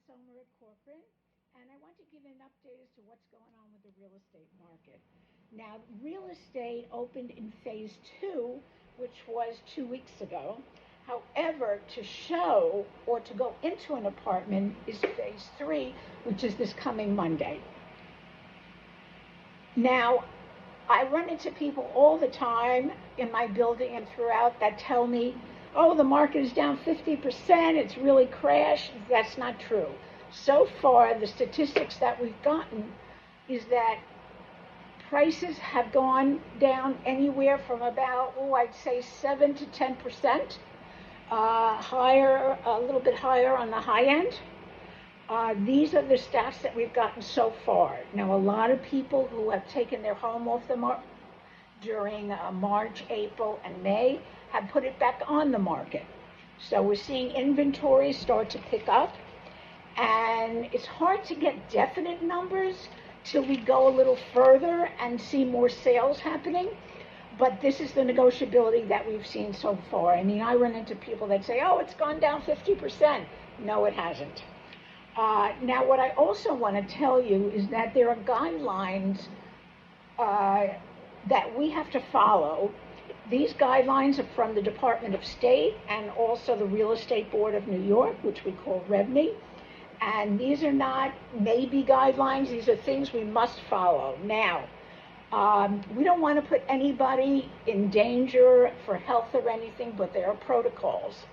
Sommer at Corcoran, and I want to give an update as to what's going on with the real estate market. Now, real estate opened in phase two, which was 2 weeks ago. However, to show or to go into an apartment is phase three, which is this coming Monday. Now, I run into people all the time in my building and throughout that tell me, oh, the market is down 50%, it's really crashed. That's not true. So far, the statistics that we've gotten is that prices have gone down anywhere from about, I'd say 7 to 10%, higher, a little bit higher on the high end. These are the stats that we've gotten so far. Now, a lot of people who have taken their home off the market during March, April, and May have put it back on the market. So we're seeing inventory start to pick up, and it's hard to get definite numbers till we go a little further and see more sales happening. But this is the negotiability that we've seen so far. I mean, I run into people that say, oh, it's gone down 50%. No, it hasn't. Now, what I also want to tell you is that there are guidelines that we have to follow. These guidelines are from the Department of State and also the Real Estate Board of New York, which we call REBNY. And these are not maybe guidelines, these are things we must follow. Now, we don't want to put anybody in danger for health or anything, but there are protocols.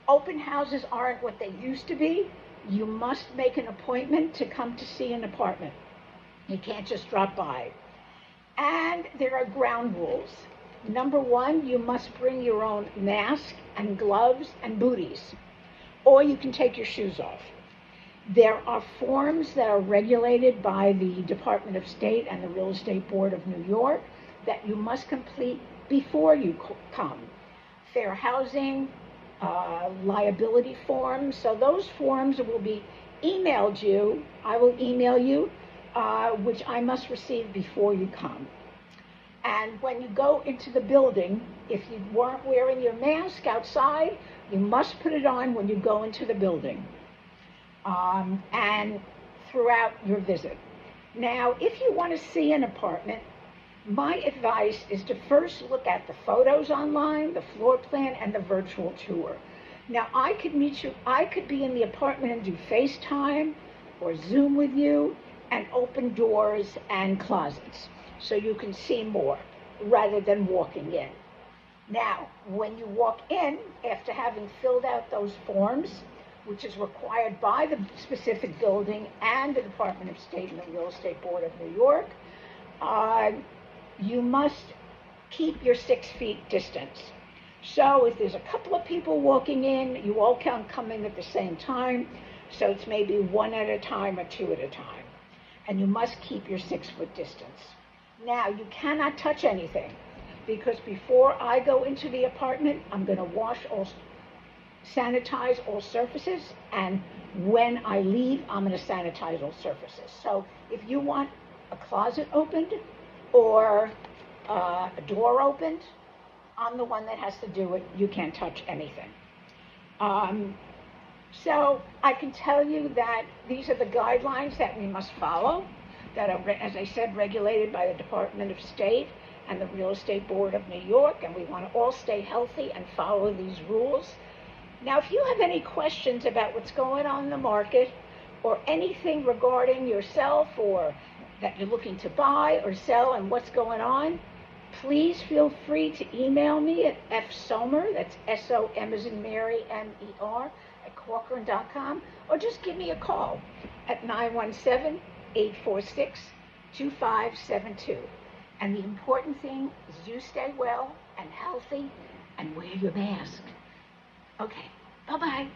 Open houses aren't what they used to be. You must make an appointment to come to see an apartment. You can't just drop by. And there are ground rules. Number one, you must bring your own mask and gloves and booties, or you can take your shoes off. There are forms that are regulated by the Department of State and the Real Estate Board of New York that you must complete before you come. Fair housing, liability forms. So those forms will be emailed you. I will email you, which I must receive before you come. And when you go into the building, if you weren't wearing your mask outside, you must put it on when you go into the building and throughout your visit. Now, if you want to see an apartment, my advice is to first look at the photos online, the floor plan, and the virtual tour. Now, I could meet you, I could be in the apartment and do FaceTime or Zoom with you and open doors and closets so you can see more rather than walking in. Now, when you walk in, after having filled out those forms, which is required by the specific building and the Department of State and the Real Estate Board of New York, you must keep your 6 feet distance. So if there's a couple of people walking in, you all can't come in at the same time, so it's maybe one at a time or two at a time. And you must keep your 6 foot distance. Now, you cannot touch anything, because before I go into the apartment, I'm going to sanitize all surfaces, and when I leave, I'm going to sanitize all surfaces. So if you want a closet opened or a door opened, I'm the one that has to do it. You can't touch anything. So I can tell you that these are the guidelines that we must follow, that are, as I said, regulated by the Department of State and the Real Estate Board of New York, and we want to all stay healthy and follow these rules. Now, if you have any questions about what's going on in the market or anything regarding yourself or that you're looking to buy or sell and what's going on, please feel free to email me at fsomer, that's S-O-M as in Mary, M-E-R, at Corcoran.com, or just give me a call at 917-846-2572. And the important thing is you stay well and healthy and wear your mask. Okay, bye-bye.